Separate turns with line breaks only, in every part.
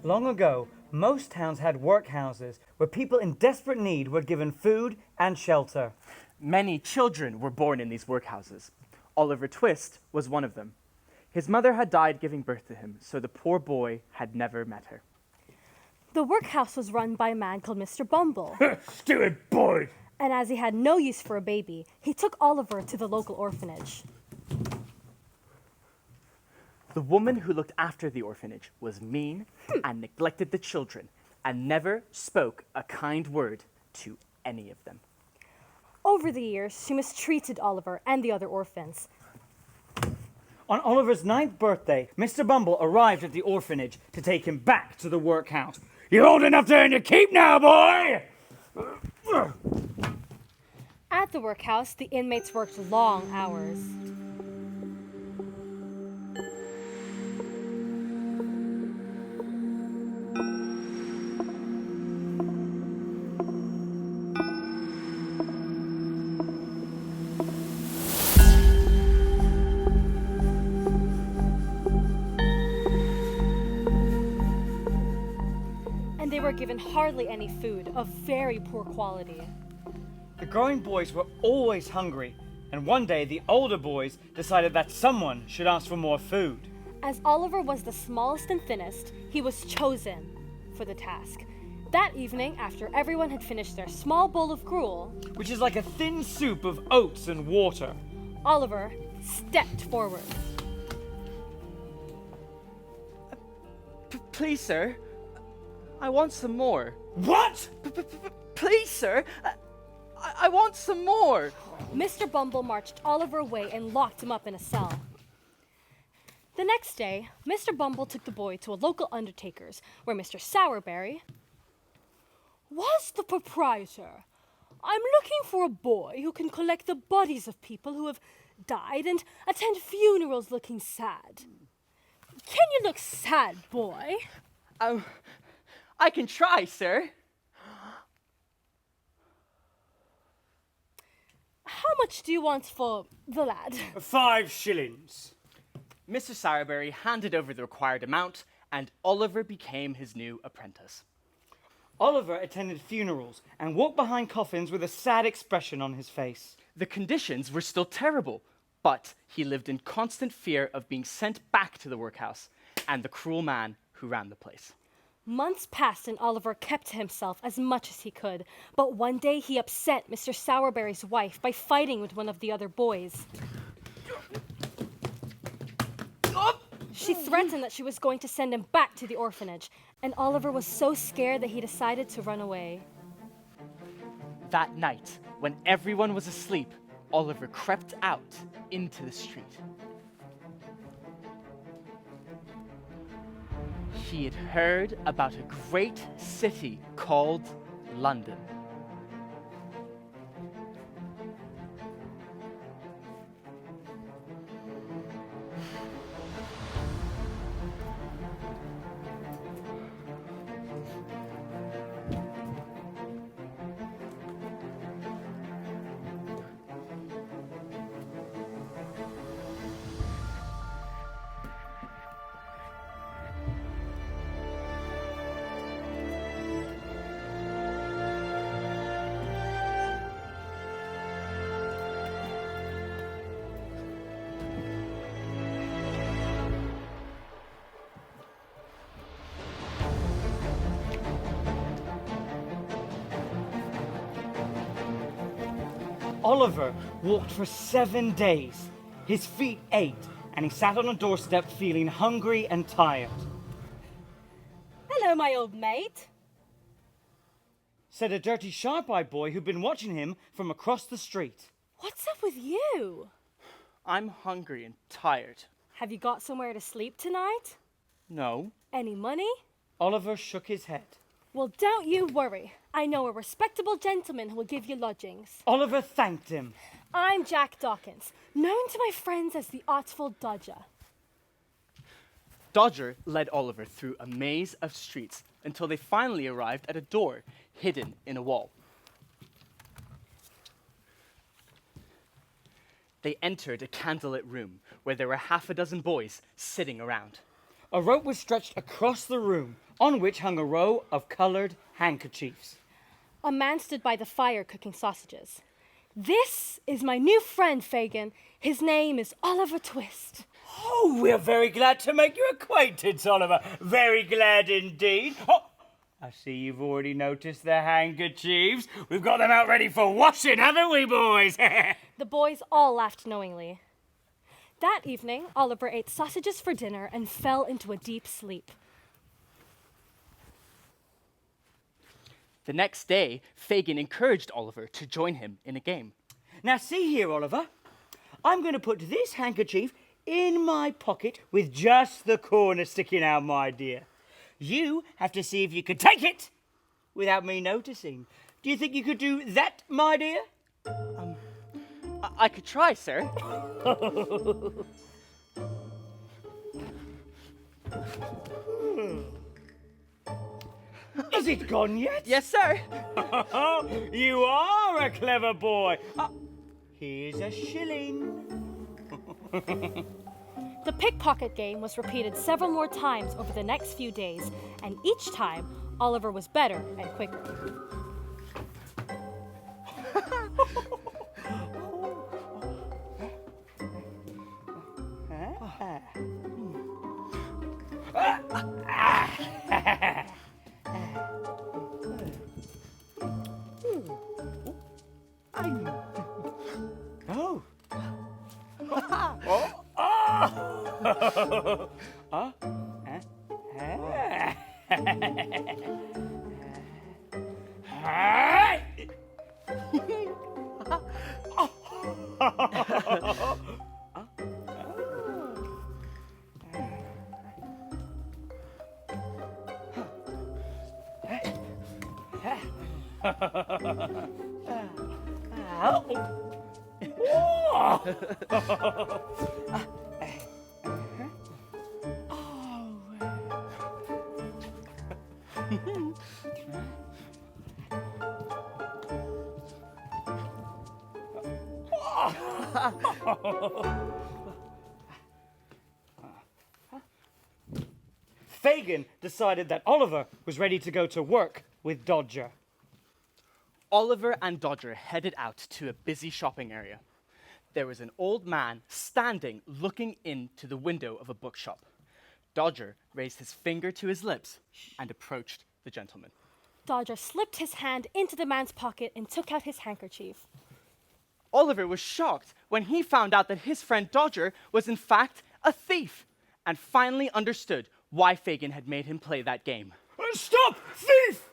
Long ago, most towns had workhouses where people in desperate need were given food and shelter.
Many children were born in these workhouses. Oliver Twist was one of them. His mother had died giving birth to him, so the poor boy had never met her.
The workhouse was run by a man called Mr Bumble.
Stupid boy!
And as he had no use for a baby, he took Oliver to the local orphanage.
The woman who looked after the orphanage was mean and neglected the children and never spoke a kind word to any of them.
Over the years, she mistreated Oliver and the other orphans.
On Oliver's 9th birthday, Mr Bumble arrived at the orphanage to take him back to the workhouse. You're old enough to earn your keep now, boy!
At the workhouse, the inmates worked long hours. They were given hardly any food, of very poor quality.
The growing boys were always hungry, and one day the older boys decided that someone should ask for more food.
As Oliver was the smallest and thinnest, he was chosen for the task. That evening, after everyone had finished their small bowl of gruel,
Which is like a thin soup of oats and water.
Oliver stepped forward.
Please, sir, I want some more.
What?
Please, sir, I want some more.
Mr. Bumble marched Oliver away and locked him up in a cell. The next day, Mr. Bumble took the boy to a local undertaker's, where Mr. Sourberry was the proprietor. I'm looking for a boy who can collect the bodies of people who have died and attend funerals looking sad. Can you look sad, boy?
I can try, sir.
How much do you want for the lad?
5 shillings.
Mr. Sourberry handed over the required amount, and Oliver became his new apprentice.
Oliver attended funerals and walked behind coffins with a sad expression on his face.
The conditions were still terrible, but he lived in constant fear of being sent back to the workhouse and the cruel man who ran the place.
Months passed and Oliver kept to himself as much as he could, but one day he upset Mr. Sourberry's wife by fighting with one of the other boys. She threatened that she was going to send him back to the orphanage, and Oliver was so scared that he decided to run away.
That night, when everyone was asleep, Oliver crept out into the street. He had heard about a great city called London.
Oliver walked for 7 days. His feet ached, and he sat on a doorstep feeling hungry and tired.
Hello, my old mate.
Said a dirty, sharp-eyed boy who'd been watching him from across the street.
What's up with you?
I'm hungry and tired.
Have you got somewhere to sleep tonight?
No.
Any money?
Oliver shook his head.
Well, don't you worry. I know a respectable gentleman who will give you lodgings.
Oliver thanked him.
I'm Jack Dawkins, known to my friends as the Artful Dodger.
Dodger led Oliver through a maze of streets until they finally arrived at a door hidden in a wall. They entered a candlelit room where there were half a dozen boys sitting around.
A rope was stretched across the room, on which hung a row of coloured handkerchiefs.
A man stood by the fire cooking sausages. This is my new friend, Fagin. His name is Oliver Twist.
Oh, we're very glad to make your acquaintance, Oliver. Very glad indeed. Oh, I see you've already noticed the handkerchiefs. We've got them out ready for washing, haven't we, boys?
The boys all laughed knowingly. That evening, Oliver ate sausages for dinner and fell into a deep sleep.
The next day, Fagin encouraged Oliver to join him in a game.
Now, see here, Oliver. I'm going to put this handkerchief in my pocket with just the corner sticking out, my dear. You have to see if you can take it without me noticing. Do you think you could do that, my dear?
I could try, sir.
Is it gone yet?
Yes, sir.
You are a clever boy. Here's a shilling.
The pickpocket game was repeated several more times over the next few days, and each time, Oliver was better and quicker.
Oh. Fagin decided that Oliver was ready to go to work with Dodger.
Oliver and Dodger headed out to a busy shopping area. There was an old man standing looking into the window of a bookshop. Dodger raised his finger to his lips and approached the gentleman.
Dodger slipped his hand into the man's pocket and took out his handkerchief.
Oliver was shocked when he found out that his friend Dodger was in fact a thief, and finally understood why Fagin had made him play that game.
Stop, thief!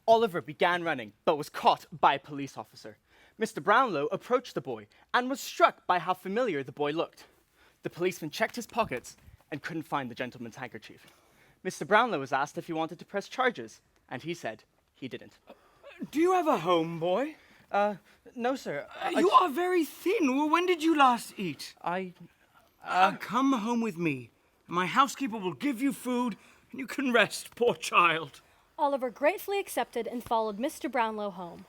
Oliver began running, but was caught by a police officer. Mr. Brownlow approached the boy and was struck by how familiar the boy looked. The policeman checked his pockets and couldn't find the gentleman's handkerchief. Mr. Brownlow was asked if he wanted to press charges, and he said he didn't.
Do you have a home, boy?
No, sir.
You are very thin. Well, when did you last eat? Come home with me. My housekeeper will give you food, and you can rest, poor child.
Oliver gratefully accepted and followed Mr. Brownlow home.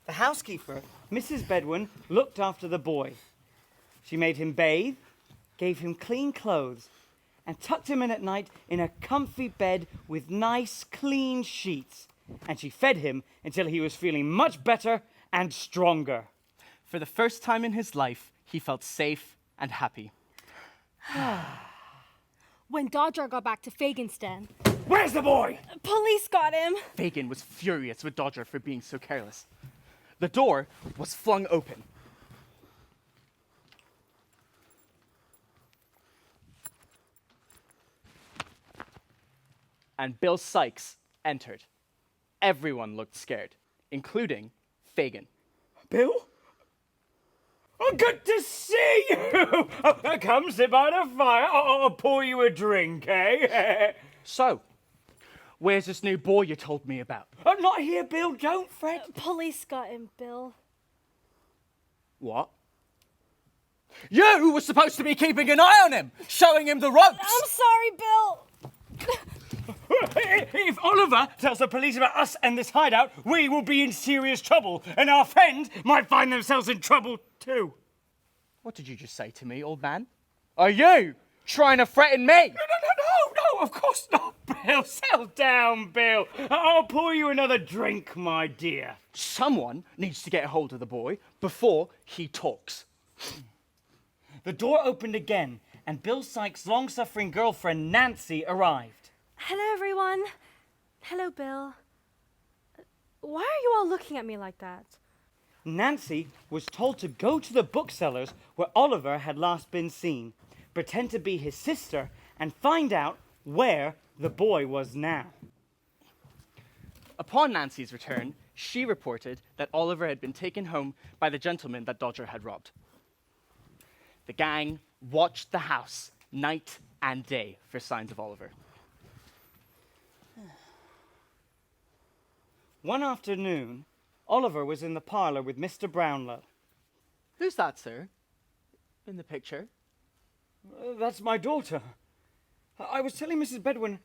The housekeeper, Mrs. Bedouin, looked after the boy. She made him bathe, gave him clean clothes, and tucked him in at night in a comfy bed with nice, clean sheets. And she fed him until he was feeling much better and stronger.
For the first time in his life, he felt safe and happy.
When Dodger got back to Fagin's den,
Where's the boy?
police got him.
Fagin was furious with Dodger for being so careless. The door was flung open. And Bill Sykes entered. Everyone looked scared, including Fagin.
Bill? Oh, good to see you! Come sit by the fire. I'll pour you a drink, eh?
So, where's this new boy you told me about?
I'm not here, Bill. Don't fret.
Police got him, Bill.
What? You were supposed to be keeping an eye on him, showing him the ropes.
I'm sorry, Bill.
If Oliver tells the police about us and this hideout, we will be in serious trouble, and our friends might find themselves in trouble too.
What did you just say to me, old man? Are you trying to threaten me?
No, of course not, Bill. Settle down, Bill. I'll pour you another drink, my dear.
Someone needs to get a hold of the boy before he talks.
The door opened again, and Bill Sykes' long-suffering girlfriend, Nancy, arrived.
Hello, everyone. Hello, Bill. Why are you all looking at me like that?
Nancy was told to go to the booksellers where Oliver had last been seen, pretend to be his sister, and find out where the boy was now.
Upon Nancy's return, she reported that Oliver had been taken home by the gentleman that Dodger had robbed. The gang watched the house night and day for signs of Oliver.
One afternoon, Oliver was in the parlor with Mr. Brownlow.
Who's that, sir? In the picture?
That's my daughter. I was telling Mrs. Bedwin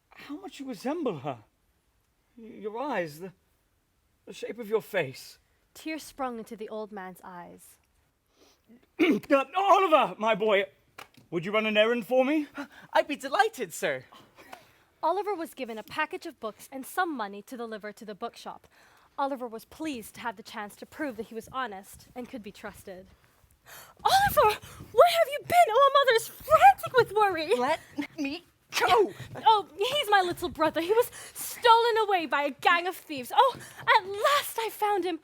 how much you resemble her. Your eyes, the shape of your face.
Tears sprung into the old man's eyes.
Oliver, my boy, would you run an errand for me?
I'd be delighted, sir.
Oliver was given a package of books and some money to deliver to the bookshop. Oliver was pleased to have the chance to prove that he was honest and could be trusted. Oliver, where have you been? Oh, mother's frantic with worry.
Let me go.
Oh, he's my little brother. He was stolen away by a gang of thieves. Oh, at last I found him.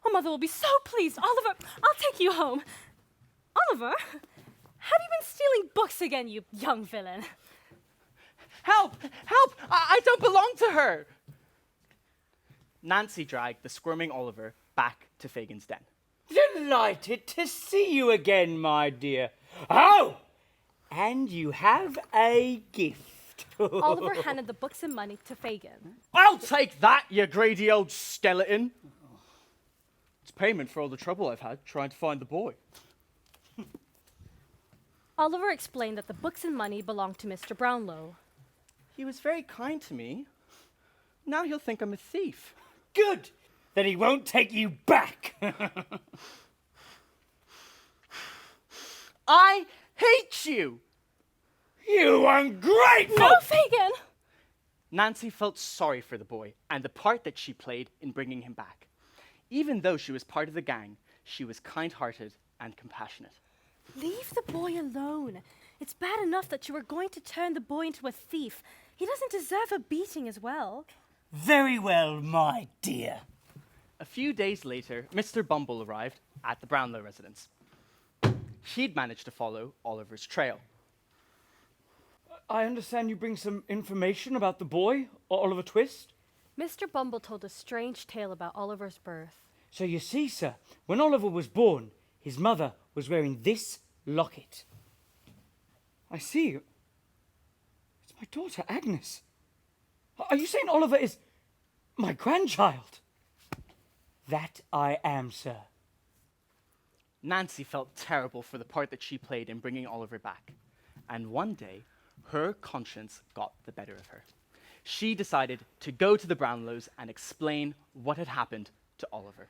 Oh, mother will be so pleased. Oliver, I'll take you home. Oliver, have you been stealing books again, you young villain?
Help! Help! I don't belong to her! Nancy dragged the squirming Oliver back to Fagin's den.
Delighted to see you again, my dear. Oh, and you have a gift.
Oliver handed the books and money to Fagin.
I'll take that, you greedy old skeleton. It's payment for all the trouble I've had trying to find the boy.
Oliver explained that the books and money belonged to Mr. Brownlow.
He was very kind to me. Now he'll think I'm a thief.
Good. Then he won't take you back.
I hate you!
You ungrateful!
No, Fagin!
Nancy felt sorry for the boy and the part that she played in bringing him back. Even though she was part of the gang, she was kind-hearted and compassionate.
Leave the boy alone. It's bad enough that you were going to turn the boy into a thief. He doesn't deserve a beating as well.
Very well, my dear.
A few days later, Mr. Bumble arrived at the Brownlow residence. He'd managed to follow Oliver's trail.
I understand you bring some information about the boy, Oliver Twist?
Mr. Bumble told a strange tale about Oliver's birth.
So you see, sir, when Oliver was born, his mother was wearing this locket. I see. It's my daughter, Agnes. Are you saying Oliver is my grandchild? That I am, sir.
Nancy felt terrible for the part that she played in bringing Oliver back. And one day, her conscience got the better of her. She decided to go to the Brownlows and explain what had happened to Oliver.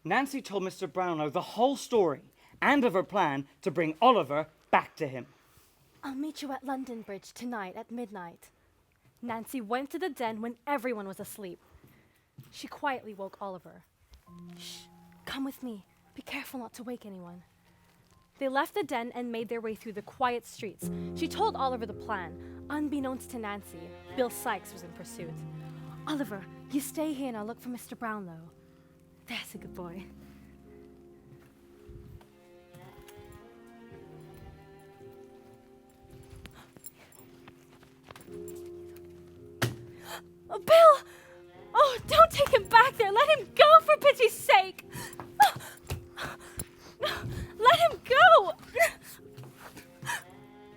Nancy told Mr. Brownlow the whole story and of her plan to bring Oliver back to him.
I'll meet you at London Bridge tonight at midnight. Nancy went to the den when everyone was asleep. She quietly woke Oliver. Shh, come with me. Be careful not to wake anyone. They left the den and made their way through the quiet streets. She told Oliver the plan. Unbeknownst to Nancy, Bill Sykes was in pursuit. Oliver, you stay here and I'll look for Mr. Brownlow. There's a good boy. Oh, Bill! Oh, don't take him back there. Let him go for pity's sake. Let him go.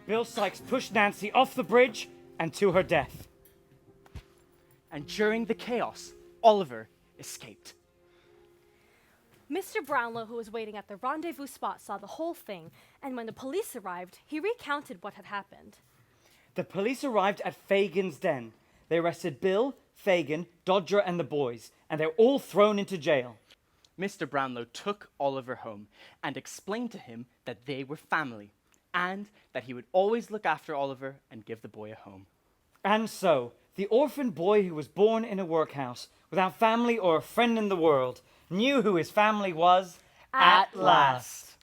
Bill Sykes pushed Nancy off the bridge and to her death.
And during the chaos, Oliver escaped.
Mr. Brownlow, who was waiting at the rendezvous spot, saw the whole thing, and when the police arrived, he recounted what had happened.
The police arrived at Fagin's den. They arrested Bill, Fagin, Dodger, and the boys, and they were all thrown into jail.
Mr. Brownlow took Oliver home and explained to him that they were family, and that he would always look after Oliver and give the boy a home.
And so, the orphan boy who was born in a workhouse, without family or a friend in the world, knew who his family was at last.